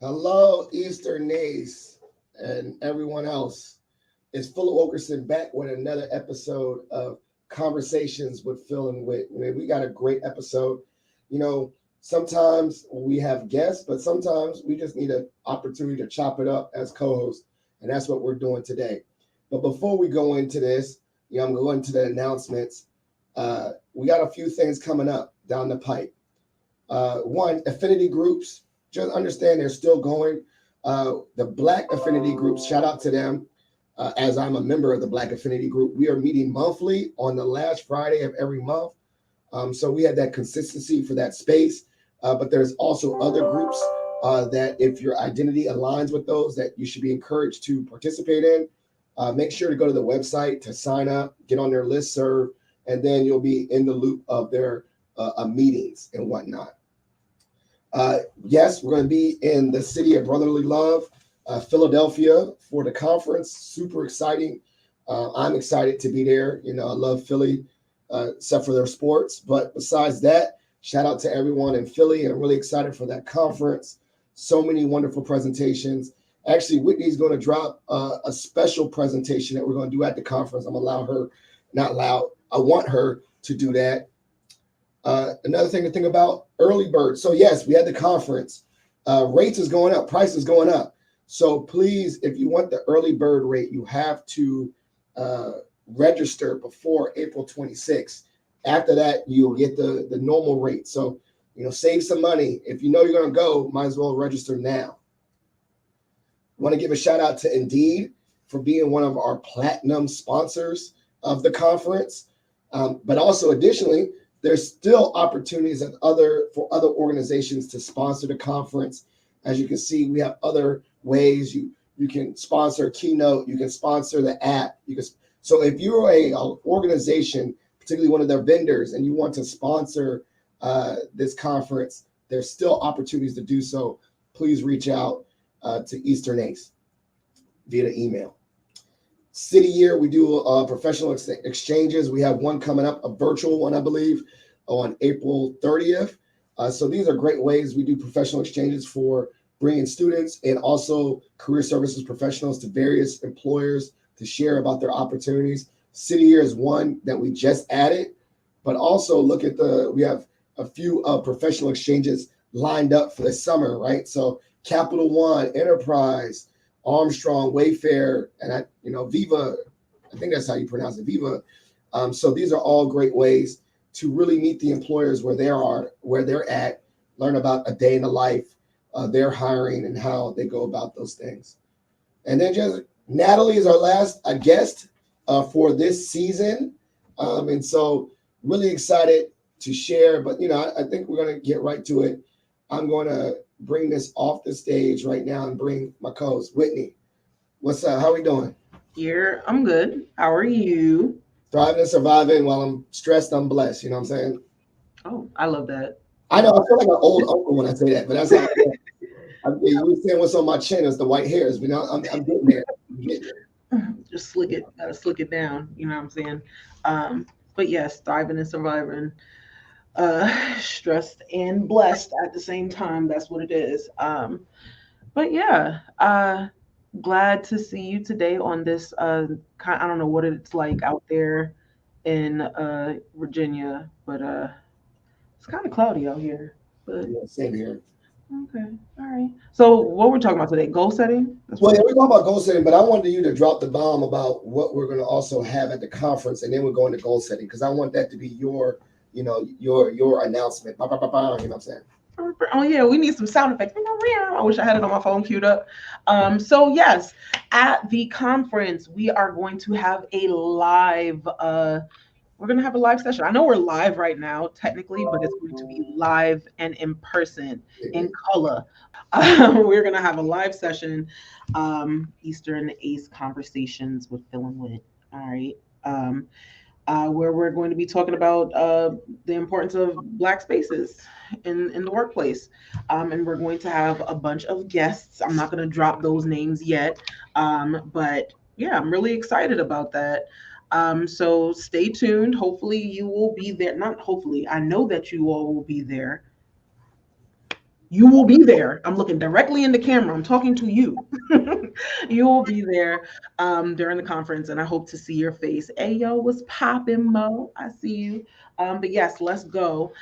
Hello, Eastern EACE and everyone else. It's Phil Wilkerson back with another episode of Conversations with Phil and Whit. I mean, we got a great episode. You know, sometimes we have guests, but sometimes we just need an opportunity to chop it up as co-hosts, and that's what we're doing today. But before we go into this, I'm going to the announcements. We got a few things coming up down the pipe. One, affinity groups. Just understand they're still going. The Black affinity groups, shout out to them. As I'm a member of the Black affinity group, we are meeting monthly on the last Friday of every month. So we had that consistency for that space. But there's also other groups that if your identity aligns with those, that you should be encouraged to participate in. Make sure to go to the website to sign up, get on their list serve, and then you'll be in the loop of their meetings and whatnot. Yes, we're going to be in the city of brotherly love, Philadelphia, for the conference. Super exciting. I'm excited to be there. I love Philly, except for their sports. But besides that, shout out to everyone in Philly. And I'm really excited for that conference. So many wonderful presentations. Actually, Whitney's going to drop a special presentation that we're going to do at the conference. I'm allow her, not allow, I want her to do that. Another thing to think about, early bird. So yes, we had the conference. Rates is going up, price is going up. So please, if you want the early bird rate, you have to register before April 26th. After that, you'll get the normal rate. So, save some money. If you know you're going to go, might as well register now. I want to give a shout out to Indeed for being one of our platinum sponsors of the conference. But also additionally, there's still opportunities for other organizations to sponsor the conference. As you can see, we have other ways you can sponsor Keynote, you can sponsor the app. So if you're a organization, particularly one of their vendors, and you want to sponsor this conference, there's still opportunities to do so. Please reach out to Eastern EACE via the email. City Year, we do professional exchanges. We have one coming up, a virtual one, I believe, on April 30th. So these are great ways we do professional exchanges for bringing students and also career services professionals to various employers to share about their opportunities. City Year is one that we just added, but also look at we have a few professional exchanges lined up for the summer, right? So Capital One, Enterprise, Armstrong, Wayfair, and Viva. I think that's how you pronounce it, Viva. So these are all great ways to really meet the employers where they're at, learn about a day in the life, their hiring, and how they go about those things. And then just Natalie is our last guest for this season, and so really excited to share. But I think we're going to get right to it. I'm going to bring this off the stage right now and bring my co-host Whitney. What's up? How are we doing? Here, I'm good. How are you? Thriving and surviving. While I'm stressed, I'm blessed. You know what I'm saying? Oh, I love that. I know. I feel like an old uncle when I say that, but that's how you were saying what's on my chin is the white hairs. But I'm getting there. Just gotta slick it down. You know what I'm saying? But yes, thriving and surviving, stressed and blessed at the same time. That's what it is. But yeah, glad to see you today on this. I don't know what it's like out there in Virginia, but it's kind of cloudy out here. But Yeah, same here. okay, all right. So what we're talking about today? Goal setting. That's Well, what. yeah, we're talking about goal setting, but I wanted you to drop the bomb about what we're going to also have at the conference, and then we're going to goal setting because I want that to be your announcement. Bah, bah, bah, bah, you know what I'm saying? Oh yeah, we need some sound effects. I wish I had it on my phone queued up. So yes, at the conference we are going to have a live. We're going to have a live session. I know we're live right now, technically, but it's going to be live and in person, in color. We're going to have a live session, Eastern ACE Conversations with Phil and Whit. All right. Where we're going to be talking about the importance of Black spaces in the workplace. And we're going to have a bunch of guests. I'm not going to drop those names yet. But yeah, I'm really excited about that. So stay tuned. Hopefully, you will be there. Not hopefully, I know that you all will be there. You will be there. I'm looking directly in the camera. I'm talking to you. You will be there during the conference, and I hope to see your face. Hey, yo, what's poppin', Mo? I see you. But yes, let's go.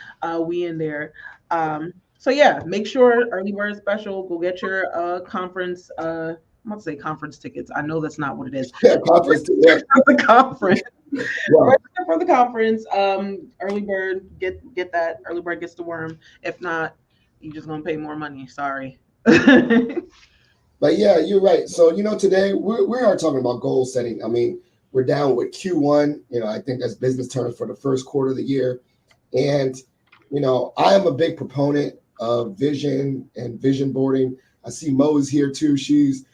We in there. So yeah, make sure early bird special. Go get your conference. I'm about to say conference tickets. I know that's not what it is. Yeah, conference. Yeah, For the conference. wow. Register for the conference. Early bird get that. Early bird gets the worm. If not, you just gonna pay more money. Sorry. But yeah, you're right. So today we are talking about goal setting. I mean, we're down with Q1. I think that's business terms for the first quarter of the year. And I am a big proponent of vision and vision boarding. I see Mo's here too. She's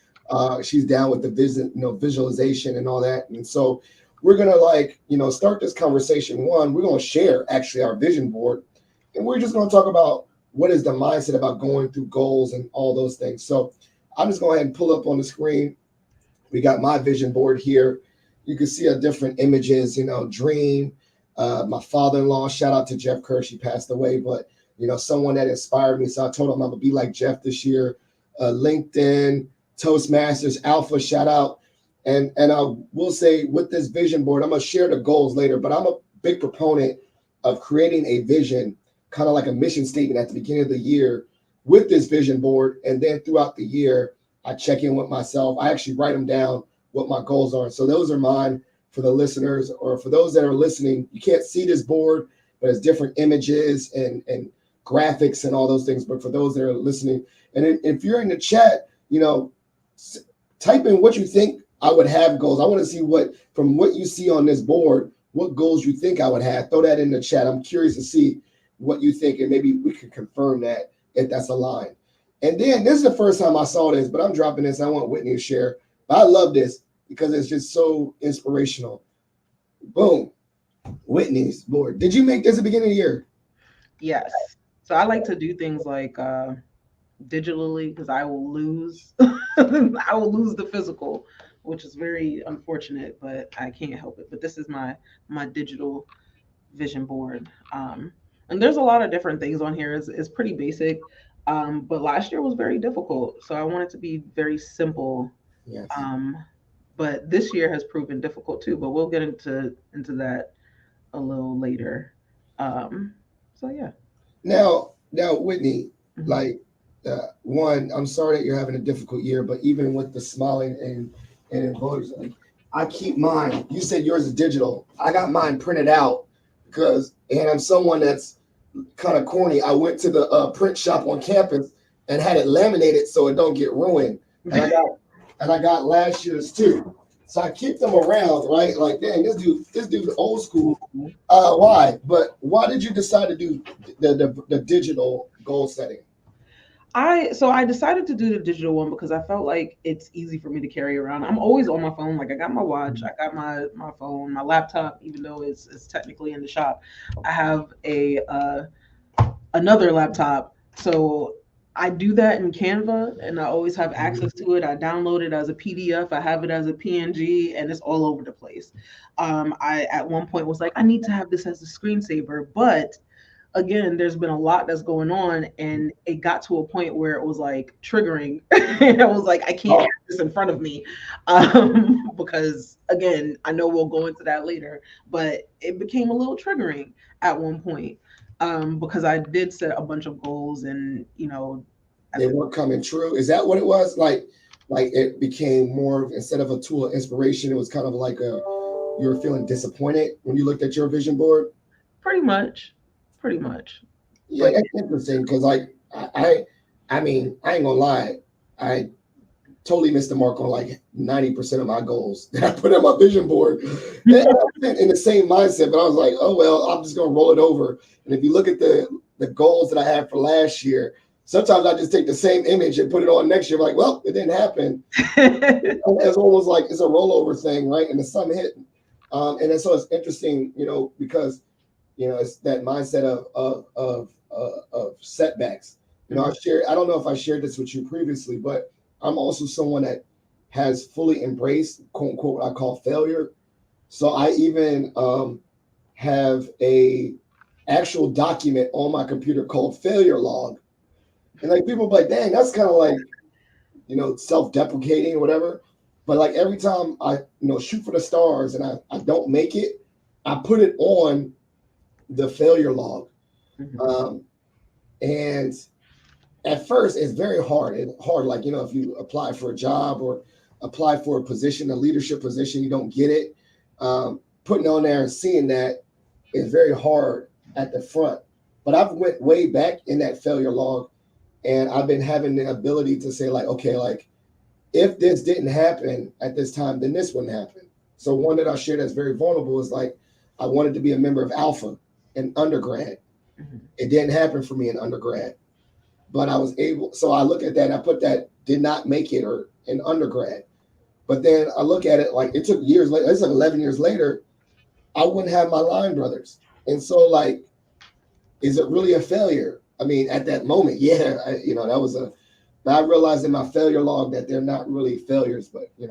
down with the vision, visualization and all that. And so we're gonna start this conversation. One, we're gonna share actually our vision board, and we're just gonna talk about what is the mindset about going through goals and all those things. So I'm just going to go ahead and pull up on the screen. We got my vision board here. You can see different images, dream. My father-in-law, shout out to Jeff Kerr, she passed away, but someone that inspired me. So I told him I'm gonna be like Jeff this year. LinkedIn, Toastmasters, Alpha, shout out. And I will say with this vision board, I'm gonna share the goals later, but I'm a big proponent of creating a vision, kind of like a mission statement at the beginning of the year with this vision board. And then throughout the year, I check in with myself. I actually write them down what my goals are. So those are mine for the listeners, or for those that are listening. You can't see this board, but it's different images and graphics and all those things. But for those that are listening, and if you're in the chat, type in what you think I would have goals. I want to see from what you see on this board, what goals you think I would have. Throw that in the chat. I'm curious to see what you think, and maybe we can confirm that if that's aligned. And then this is the first time I saw this, but I'm dropping this. I want Whitney to share. But I love this because it's just so inspirational. Boom. Whitney's board. Did you make this at the beginning of the year? Yes. So I like to do things like digitally, because I will lose I will lose the physical, which is very unfortunate, but I can't help it. But this is my digital vision board. And there's a lot of different things on here. It's pretty basic. But last year was very difficult. So I want it to be very simple. Yes. But this year has proven difficult too. But we'll get into that a little later. So yeah. Now, Whitney, Mhm. like one, I'm sorry that you're having a difficult year, but even with the smiling and emojis, like I keep mine. You said yours is digital. I got mine printed out and I'm someone that's kind of corny. I went to the print shop on campus and had it laminated so it don't get ruined. And I got last year's too. So I keep them around, right? Like, dang, this dude's old school. Why? But why did you decide to do the digital goal setting? I decided to do the digital one because I felt like it's easy for me to carry around. I'm always on my phone. Like I got my watch, I got my phone, my laptop, even though it's technically in the shop. I have a another laptop. So I do that in Canva and I always have access to it. I download it as a PDF, I have it as a PNG, and it's all over the place. I at one point was like, I need to have this as a screensaver, but again, there's been a lot that's going on, and it got to a point where it was like triggering. I was like, I can't have this in front of me, because again, I know we'll go into that later, but it became a little triggering at one point, because I did set a bunch of goals, and They weren't coming true. Is that what it was? Like it became more instead of a tool of inspiration, it was kind of like you were feeling disappointed when you looked at your vision board. pretty much, pretty much. Yeah, But that's interesting because I mean, I ain't gonna lie, I totally missed the mark on like 90% of my goals that I put on my vision board. And I've been in the same mindset, but I was like, oh well, I'm just gonna roll it over. And if you look at the goals that I had for last year, sometimes I just take the same image and put it on next year. Like, well, it didn't happen. It's almost like it's a rollover thing, right? And the sun hit, and so it's interesting, because it's that mindset of setbacks. I don't know if I shared this with you previously, but I'm also someone that has fully embraced quote unquote what I call failure. So I even have a actual document on my computer called failure log. And like people be like, dang, that's kind of like, self-deprecating or whatever. But like every time I, shoot for the stars and I don't make it, I put it on the failure log. Mhm. And at first it's very hard. It's hard, like, if you apply for a job or apply for a position, a leadership position, you don't get it. Putting on there and seeing that is very hard at the front. But I've went way back in that failure log, and I've been having the ability to say, like, okay, like if this didn't happen at this time, then this wouldn't happen. So one that I share that's very vulnerable is like I wanted to be a member of Alpha in undergrad. Mhm. It didn't happen for me in undergrad, but I was able. So I look at that and I put that did not make it or in undergrad. But then I look at it like it took years later. It's like 11 years later. I wouldn't have my line brothers, and so like, is it really a failure? I mean, at that moment, yeah, that was a. But I realized in my failure log that they're not really failures, but I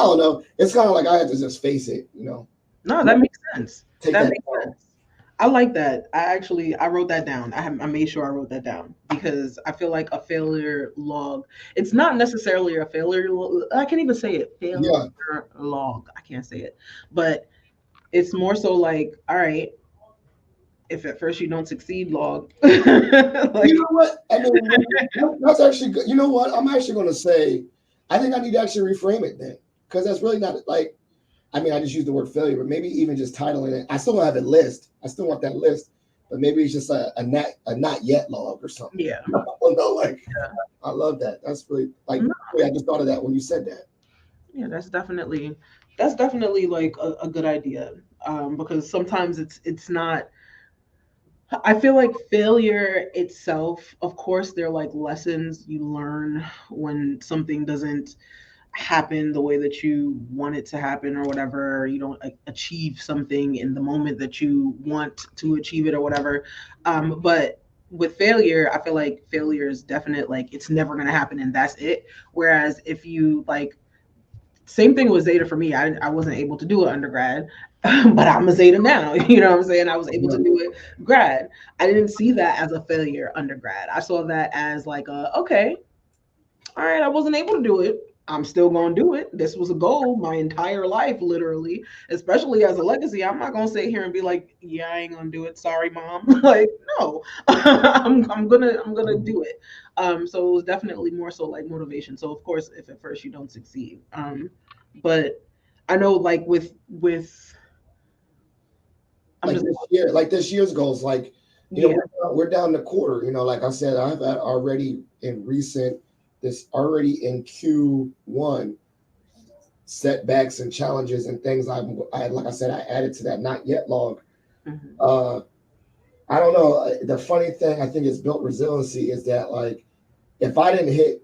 don't know. It's kind of like I had to just face it, No, that makes sense. take That that. makes sense. I like that. I wrote that down. I made sure I wrote that down because I feel like a failure log. It's not necessarily a failure. I can't even say it. Failure Yeah, log. I can't say it, but it's more so like, all right, if at first you don't succeed, log. Like, you know what? I mean, that's actually good. You know what? I'm actually going to say, I think I need to actually reframe it then, because that's really not like. I mean, I just used the word failure, but maybe even just titling it. I still don't have a list. I still want that list, but maybe it's just a not yet log or something. yeah. I don't know. Like, Yeah. I love that. That's really like. No. I just thought of that when you said that. Yeah, that's definitely like a good idea. Because sometimes it's not. I feel like failure itself, of course, there are like lessons you learn when something doesn't happen the way that you want it to happen or whatever. You don't achieve something in the moment that you want to achieve it or whatever. But with failure, I feel like failure is definite. Like it's never going to happen and that's it. Whereas if you like, same thing with Zeta for me. I wasn't able to do it undergrad, but I'm a Zeta now. You know what I'm saying? I was able to do it grad. I didn't see that as a failure undergrad. I saw that as like okay, all right, I wasn't able to do it. I'm still going to do it. This was a goal my entire life, literally, especially as a legacy. I'm not going to sit here and be like, yeah, I ain't going to do it. Sorry, mom. Like, no, I'm going to do it. So it was definitely more so like motivation. So of course, if at first you don't succeed, but I know like with, I'm Like just, this year's goals, like yeah. we're down the quarter. Like I said, I've had already in recent this already in Q1 setbacks and challenges and things. I like I said, I added to that not yet log. Mhm. I don't know. The funny thing I think is built resiliency is that like if I didn't hit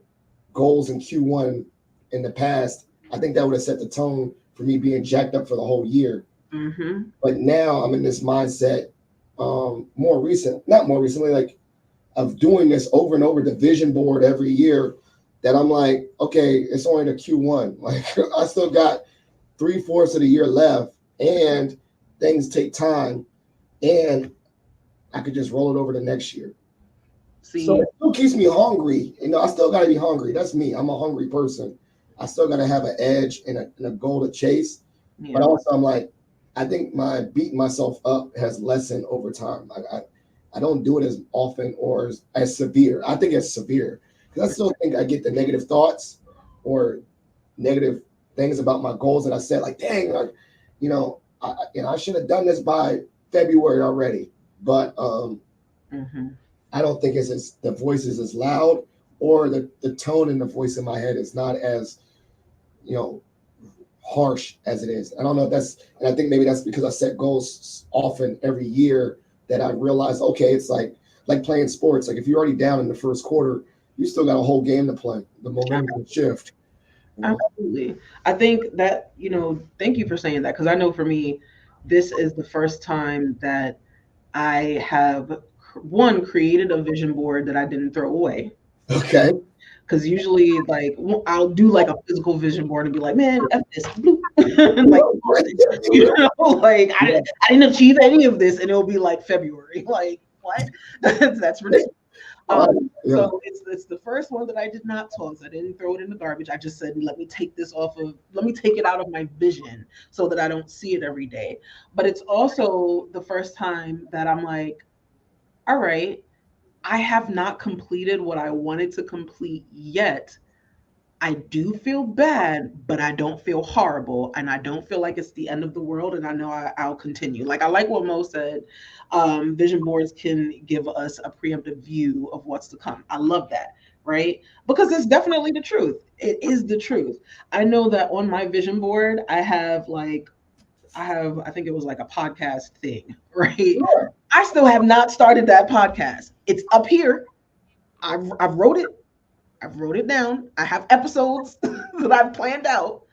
goals in Q1 in the past, I think that would have set the tone for me being jacked up for the whole year. Mhm. But now I'm in this mindset, not more recently, like of doing this over and over the vision board every year, that I'm like, okay, it's only the Q1. Like I still got 3/4 of the year left, and things take time, and I could just roll it over to next year. See, So it still keeps me hungry. I still got to be hungry. That's me. I'm a hungry person. I still got to have an edge and a goal to chase. yeah. But also, I'm like, I think my beating myself up has lessened over time. I don't do it as often or as severe. I think it's severe because I still think I get the negative thoughts or negative things about my goals that I set. Like, dang, like, I should have done this by February already. But Mhm. I don't think the voice is as loud, or the tone in the voice in my head is not as, you know, harsh as it is. I don't know if and I think maybe that's because I set goals often every year that I realize, okay, it's like playing sports. Like if you're already down in the first quarter, you still got a whole game to play. The momentum can shift. Absolutely. I think that, thank you for saying that because I know for me, this is the first time that I have one created a vision board that I didn't throw away. Okay. Because usually, like, I'll do like a physical vision board and be like, man, F this, bloop. Like, like I didn't achieve any of this, and it'll be like February. Like, what? That's ridiculous. Yeah. So it's the first one that I did not toss. I didn't throw it in the garbage. I just said, let me take it out of my vision so that I don't see it every day. But it's also the first time that I'm like, all right, I have not completed what I wanted to complete yet. I do feel bad, but I don't feel horrible, and I don't feel like it's the end of the world. And I know I'll continue. Like I like what Mo said. Vision boards can give us a preemptive view of what's to come. I love that, right? Because it's definitely the truth. It is the truth. I know that on my vision board, I think it was like a podcast thing, right? Sure. I still have not started that podcast. It's up here. I've wrote it. I've wrote it down. I have episodes that I've planned out,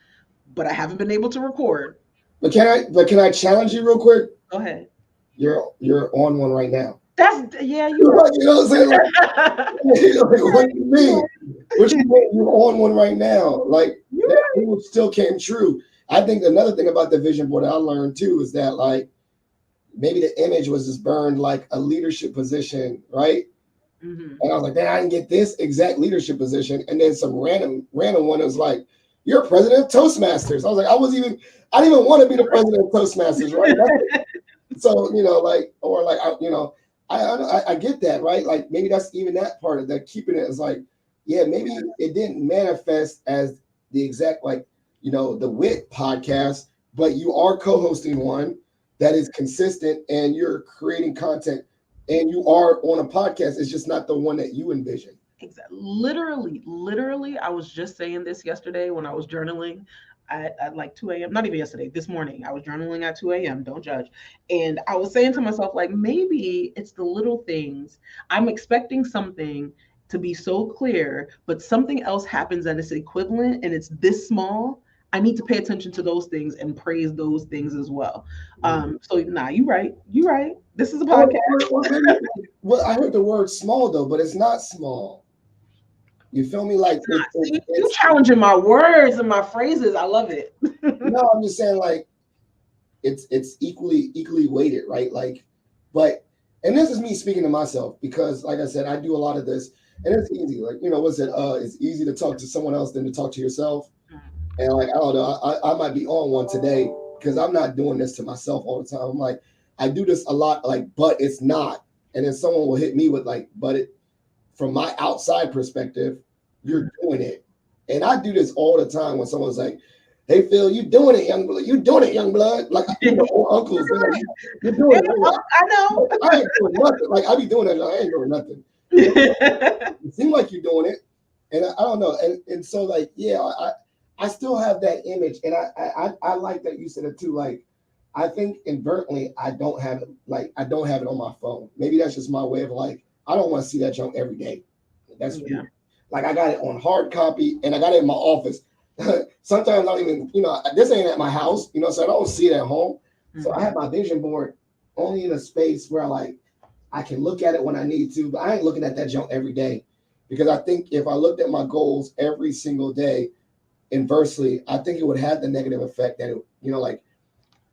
but I haven't been able to record. But can I challenge you real quick? Go ahead. You're on one right now. That's yeah, you You know what I'm saying? Like, right. what do you mean? What you mean you're on one right now? Like You're that right. thing still came true. I think another thing about the vision board I learned too is that like maybe the image was just burned like a leadership position, right? Mhm. And I was like, man, I didn't get this exact leadership position. And then some random one was like, you're president of Toastmasters. I was like, I didn't even want to be the president of Toastmasters, right? So like, or like, I get that, right? Like maybe that's even that part of that keeping it as like, yeah, maybe it didn't manifest as the exact like, the Whit podcast, but you are co-hosting one that is consistent and you're creating content and you are on a podcast. It's just not the one that you envision. Exactly. Literally, I was just saying this yesterday when I was journaling at like 2 a.m. Not even yesterday, this morning. I was journaling at 2 a.m. Don't judge. And I was saying to myself, like, maybe it's the little things. I'm expecting something to be so clear, but something else happens that is equivalent and it's this small. I need to pay attention to those things and praise those things as well. So nah, you right. You right. This is a Or, podcast. or maybe, well, I heard the word small though, but it's not small. You feel me? Like See, you it's challenging my words and my phrases. I love it. no, I'm just saying like it's equally weighted, right? Like, but and this is me speaking to myself because, like I said, I do a lot of this, and it's easy. Like, what's it? It's easy to talk to someone else than to talk to yourself. And like, I don't know, I might be on one today because I'm not doing this to myself all the time. I'm like, I do this a lot, like, but it's not. And then someone will hit me with like, but it from my outside perspective, you're doing it. And I do this all the time when someone's like, hey Phil, you doing it, young blood. You doing it, young blood. Like old uncles, they're like, you're doing Yeah, it. I'm like, I know. I ain't doing nothing. Like I be doing that, like, I ain't doing nothing. It seems like you're doing it. And I don't know. And so like, yeah, I still have that image. And I like that you said it too. Like, I think inadvertently I don't have it, like I don't have it on my phone. Maybe that's just my way of like, I don't want to see that junk every day. That's Yeah. weird. Like I got it on hard copy and I got it in my office. Sometimes I don't even, this ain't at my house, so I don't see it at home. So I have my vision board only in a space where I can look at it when I need to, but I ain't looking at that junk every day. Because I think if I looked at my goals every single day, inversely, I think it would have the negative effect that like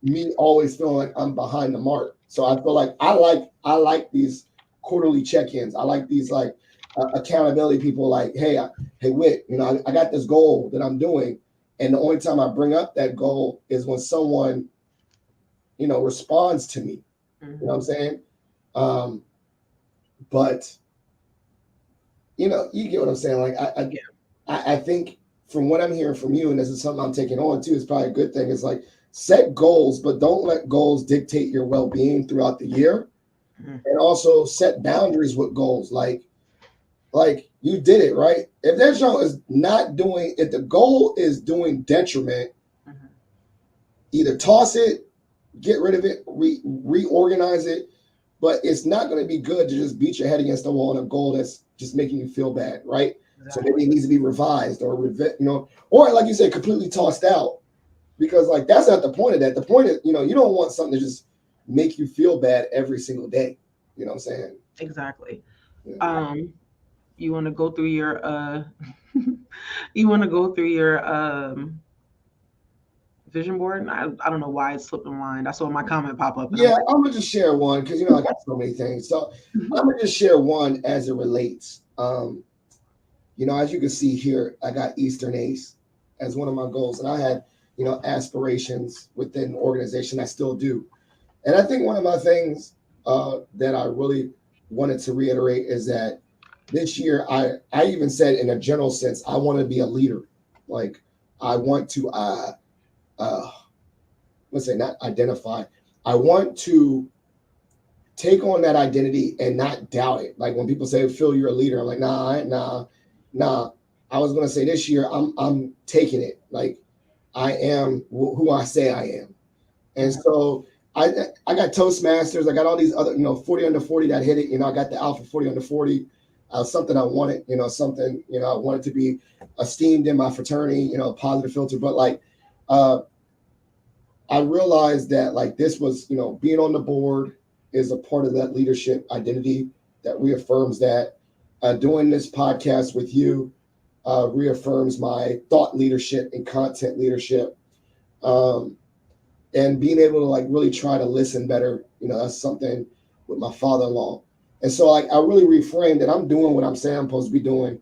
me always feeling like I'm behind the mark. So I feel like I like these quarterly check-ins. I like these like accountability people. Like, hey, Whit, I got this goal that I'm doing, and the only time I bring up that goal is when someone responds to me. You know what I'm saying? Um, but you get what I'm saying. Like I think from what I'm hearing from you, and this is something I'm taking on too, it's probably a good thing. It's like set goals, but don't let goals dictate your well-being throughout the year. And also set boundaries with goals. Like you did it, right? If that show is not doing, if the goal is doing detriment, either toss it, get rid of it, reorganize it. But it's not going to be good to just beat your head against the wall on a goal that's just making you feel bad, right? Exactly. So maybe it needs to be revised or or like you said, completely tossed out, because like that's not the point of that. The point is, you don't want something to just make you feel bad every single day. You know what I'm saying? Exactly. Yeah. You want to go through your you want to go through your vision board. I don't know why it slipped my mind. I saw my comment pop up, and I'm Yeah, like, I'm gonna just share one because I got so many things. So mhm. I'm gonna just share one as it relates. As you can see here, I got Eastern ACE as one of my goals, and I had aspirations within the organization. I still do, and I think one of my things that I really wanted to reiterate is that this year I even said in a general sense I want to be a leader. Like I want to uh let's say not identify. I want to take on that identity and not doubt it. Like when people say, "Phil, you're a leader," I'm like, nah. I was gonna say this year, I'm taking it. Like I am who I say I am, and Mhm. so I got Toastmasters. I got all these other 40 under 40 that hit it. I got the Alpha 40 under 40. Something I wanted. Something I wanted to be esteemed in my fraternity. Positive filter, but like. I realized that like this was, being on the board is a part of that leadership identity that reaffirms that. Doing this podcast with you reaffirms my thought leadership and content leadership. Um, and being able to like really try to listen better, that's something with my father-in-law. And so like I really reframed that I'm doing what I'm saying I'm supposed to be doing.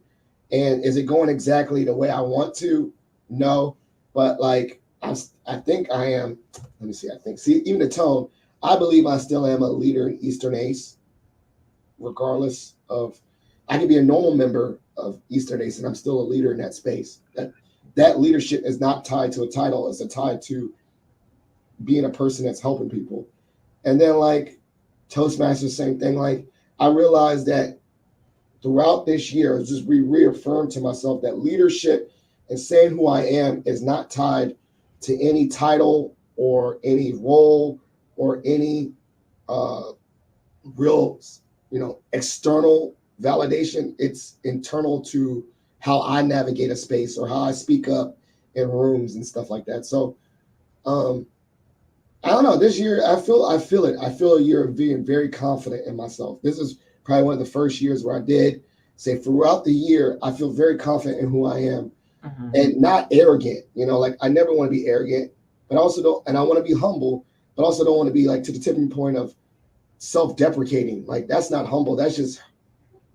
And is it going exactly the way I want to? No, but like I think I am. Let me see. I think see even the tone. I believe I still am a leader in Eastern ACE, regardless of. I can be a normal member of Eastern ACE, and I'm still a leader in that space. That leadership is not tied to a title; it's tied to being a person that's helping people. And then like Toastmasters, same thing. Like I realized that throughout this year, it's just reaffirmed to myself that leadership and saying who I am is not tied to any title or any role or any uh, real, external validation. It's internal to how I navigate a space or how I speak up in rooms and stuff like that. So um, I don't know. This year, I feel it. I feel a year of being very confident in myself. This is probably one of the first years where I did say throughout the year, I feel very confident in who I am Mhm. and not arrogant. Like I never want to be arrogant, but I also don't, and I want to be humble, but also don't want to be like to the tipping point of self-deprecating. Like that's not humble. That's just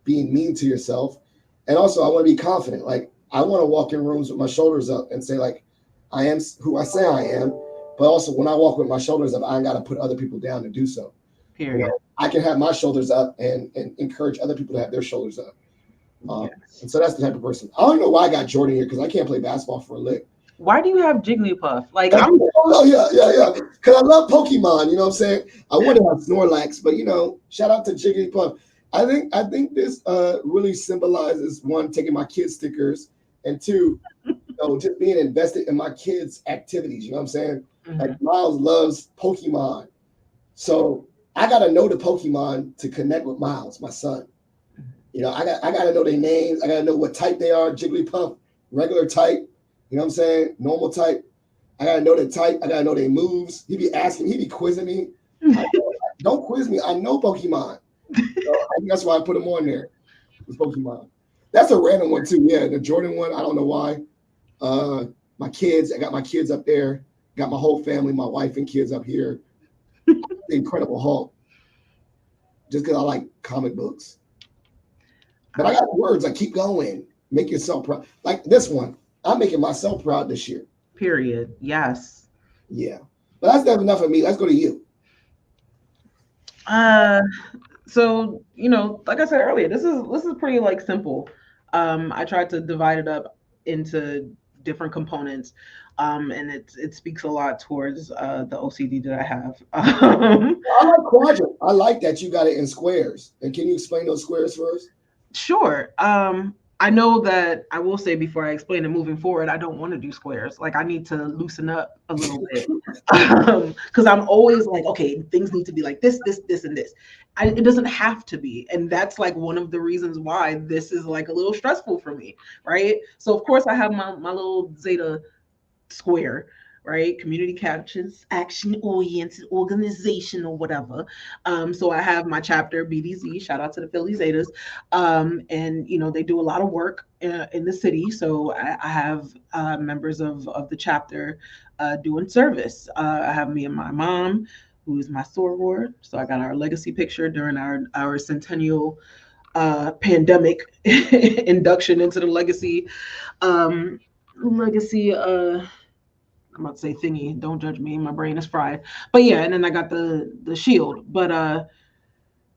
being mean to yourself. And also, I want to be confident. Like I want to walk in rooms with my shoulders up and say like, I am who I say I am. But also, when I walk with my shoulders up, I ain't got to put other people down to do so. Period. I can have my shoulders up and encourage other people to have their shoulders up. Yes. And so that's the type of person. I don't know why I got Jordan here because I can't play basketball for a lick. Why do you have Jigglypuff? Like I'm. Oh, yeah. Because I love Pokemon. You know what I'm saying? I would have Snorlax, but shout out to Jigglypuff. I think this really symbolizes one, taking my kids' stickers, and two, just being invested in my kids' activities. You know what I'm saying? Like Mhm. Miles loves Pokemon, so I gotta know the Pokemon to connect with Miles, my son. I gotta know their names. I gotta know what type they are. Jigglypuff, regular type. You know what I'm saying? Normal type. I gotta know the type. I gotta know their moves. He be asking. He be quizzing me. Don't quiz me. I know Pokemon. I think that's why I put him on there. It's Pokemon. That's a random one too. Yeah, the Jordan one. I don't know why. My kids. I got my kids up there. Got my whole family, my wife and kids up here. The Incredible Hulk. Just because I like comic books. But I got words. I keep going. Make yourself proud. Like this one. I'm making myself proud this year. Period. Yes. Yeah. But that's enough of me. Let's go to you. Uh, so like I said earlier, this is pretty like simple. I tried to divide it up into different components, and it speaks a lot towards the OCD that I have. I like quadrant. I like that you got it in squares. And can you explain those squares first? Sure. I know that I will say before I explain it moving forward, I don't want to do squares. Like I need to loosen up a little bit. Because I'm always like, okay, things need to be like this, and this. It doesn't have to be. And that's like one of the reasons why this is like a little stressful for me, right? So of course I have my little Zeta square. right? Community captions, action oriented organization or whatever. So I have my chapter BDZ. Shout out to the Philly Zetas, and they do a lot of work in the city. So I have members of the chapter doing service. I have me and my mom, who is my soror. So I got our legacy picture during our centennial pandemic induction into the legacy I'm about to say thingy. Don't judge me. My brain is fried. But yeah, and then I got the shield. But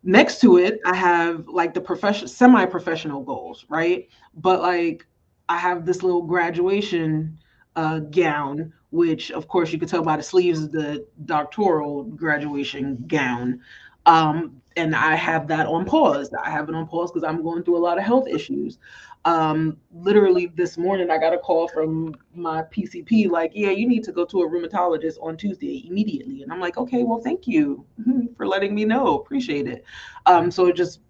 next to it, I have like the semi-professional goals, right? But like I have this little graduation gown, which of course you could tell by the sleeves is the doctoral graduation gown. And I have that on pause. I have it on pause because I'm going through a lot of health issues. Literally this morning, I got a call from my PCP, like, yeah, you need to go to a rheumatologist on Tuesday immediately. And I'm like, okay, well, thank you for letting me know. Appreciate it. So it just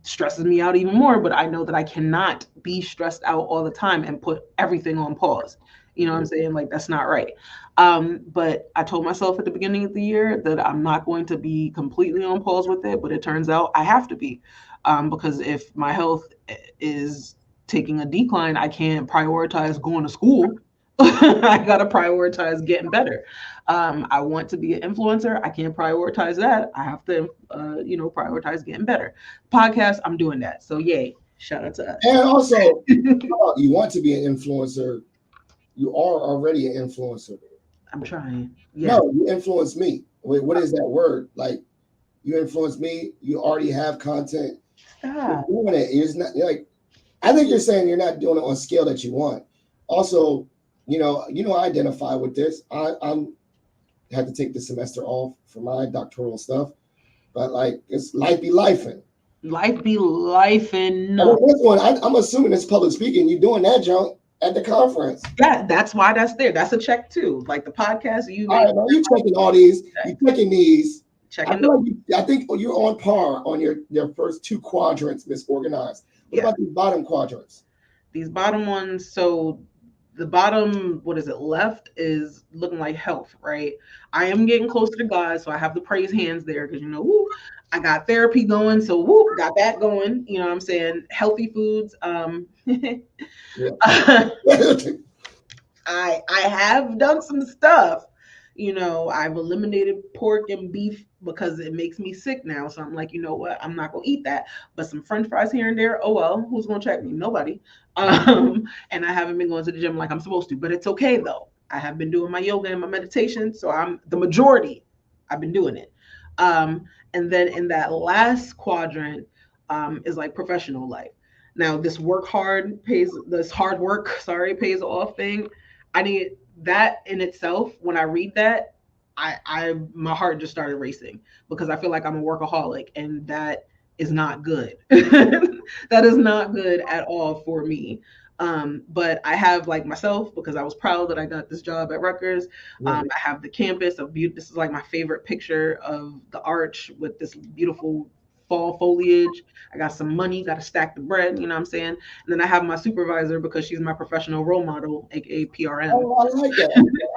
stresses me out even more, but I know that I cannot be stressed out all the time and put everything on pause. You know what I'm saying? Like, that's not right. But I told myself at the beginning of the year that I'm not going to be completely on pause with it, but it turns out I have to be. Because if my health is taking a decline, I can't prioritize going to school. I got to prioritize getting better. I want to be an influencer. I can't prioritize that. I have to, prioritize getting better. Podcast, I'm doing that. So, yay. Shout out to us. And also, you want to be an influencer. You are already an influencer. I'm trying. Yeah. No, you influence me. Wait, what is that word? Like, you influence me. You already have content. Stop. You're doing it. It's not like, I think you're saying you're not doing it on scale that you want. Also, I identify with this. I'm had to take the semester off for my doctoral stuff, but like it's life be lifing. Life be lifing. And then this one, I'm assuming it's public speaking. You're doing that junk at the conference. Yeah, that's why that's there. That's a check too. Like the podcast, you All right, man, you checking all these. You checking these. checking. I think you're on par on your first two quadrants, Miss Organized. What about these bottom quadrants? These bottom ones, so the bottom, what is it, left is looking like health, right? I am getting closer to God, so I have the praise hands there because woo, I got therapy going, so woo, got that going. You know what I'm saying? Healthy foods. I have done some stuff. I've eliminated pork and beef because it makes me sick now. So I'm like, you know what? I'm not gonna eat that. But some French fries here and there. Oh well, who's gonna check me? Nobody. And I haven't been going to the gym like I'm supposed to. But it's okay though. I have been doing my yoga and my meditation, so I'm the majority. I've been doing it. And then in that last quadrant is like professional life. Now this hard work, pays off thing. I need that in itself. When I read that, my heart just started racing because I feel like I'm a workaholic, and that is not good. That is not good at all for me. But I have like myself because I was proud that I got this job at Rutgers. I have the campus of beauty. This is like my favorite picture of the arch with this beautiful fall foliage. I got some money, got to stack the bread, you know what I'm saying? And then I have my supervisor because she's my professional role model, aka PRM. Oh, I like that.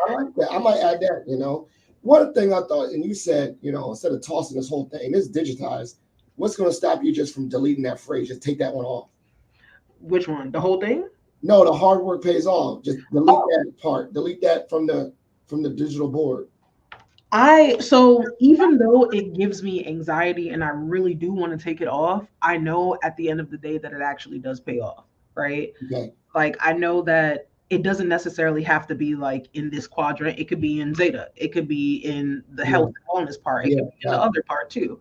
I like that. I might add that, One thing I thought, and you said, instead of tossing this whole thing, it's digitized. What's going to stop you just from deleting that phrase? Just take that one off. Which one? The whole thing? No, the hard work pays off. Just delete that part. Delete that from the digital board. So even though it gives me anxiety and I really do want to take it off, I know at the end of the day that it actually does pay off, right? Okay. Like I know that it doesn't necessarily have to be like in this quadrant. It could be in Zeta. It could be in the health and wellness part. It could be in the other part too.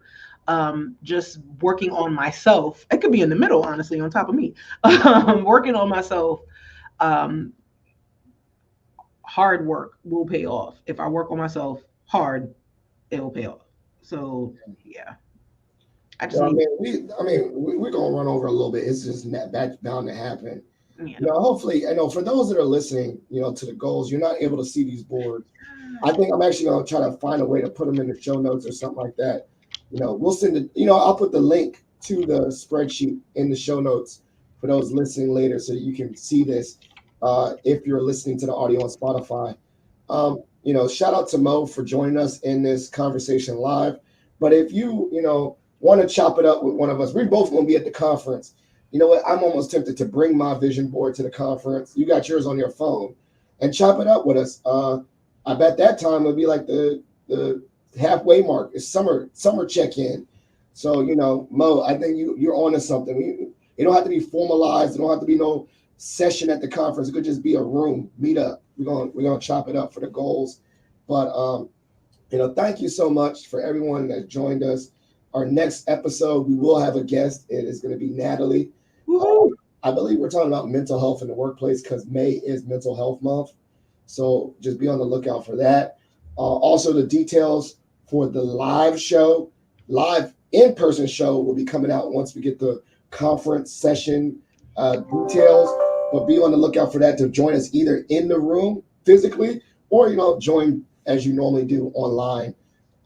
Just working on myself. It could be in the middle, honestly, on top of me. Working on myself. Hard work will pay off. If I work on myself hard, it will pay off. So yeah, we're gonna run over a little bit. It's just that's bound to happen. Hopefully, I know for those that are listening, to the goals, you're not able to see these boards. I think I'm actually gonna try to find a way to put them in the show notes or something like that. We'll send it. I'll put the link to the spreadsheet in the show notes for those listening later, so you can see this if you're listening to the audio on Spotify. Shout out to Mo for joining us in this conversation live. But if you want to chop it up with one of us, we're both going to be at the conference. You know what? I'm almost tempted to bring my vision board to the conference. You got yours on your phone, and chop it up with us. I bet that time it'll be like the halfway mark. It's summer check-in. So Mo, I think you're on to something. It don't have to be formalized. It don't have to be no session at the conference. It could just be a room meet up. We're gonna chop it up for the goals. But thank you so much for everyone that joined us. Our next episode, we will have a guest. It is going to be Natalie. I believe we're talking about mental health in the workplace because May is Mental Health Month. So just be on the lookout for that. Also, the details for the live in-person show will be coming out once we get the conference session details. But be on the lookout for that to join us either in the room physically or join as you normally do online.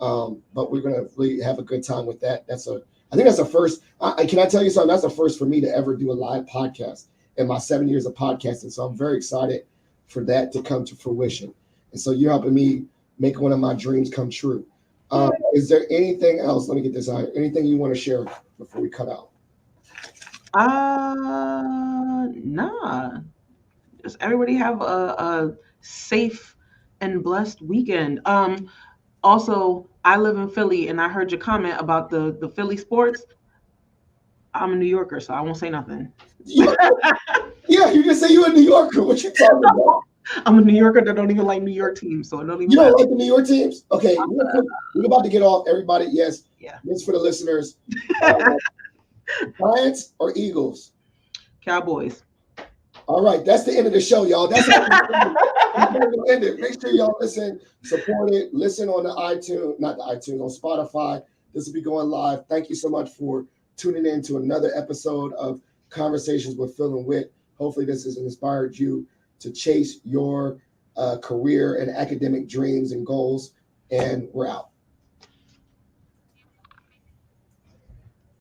But we're gonna really have a good time with that. I think that's a first. Can I tell you something? That's a first for me to ever do a live podcast in my 7 years of podcasting. So I'm very excited for that to come to fruition. And so you're helping me make one of my dreams come true. Is there anything else? Let me get this out. Anything you want to share before we cut out? Nah. Just everybody have a safe and blessed weekend. Also, I live in Philly, and I heard your comment about the Philly sports. I'm a New Yorker, so I won't say nothing. Yeah, you just say you're a New Yorker. What you talking about? I'm a New Yorker that don't even like New York teams, so it don't even. You don't like the New York teams? Okay, we're about to get off. Everybody, yes. Yeah. This for the listeners. Giants or Eagles? Cowboys. All right, that's the end of the show, y'all. That's how we're end it. Make sure y'all listen, support it, listen on the iTunes, not the iTunes, on Spotify. This will be going live. Thank you so much for tuning in to another episode of Conversations with Phil and Whit. Hopefully this has inspired you to chase your career and academic dreams and goals. And we're out.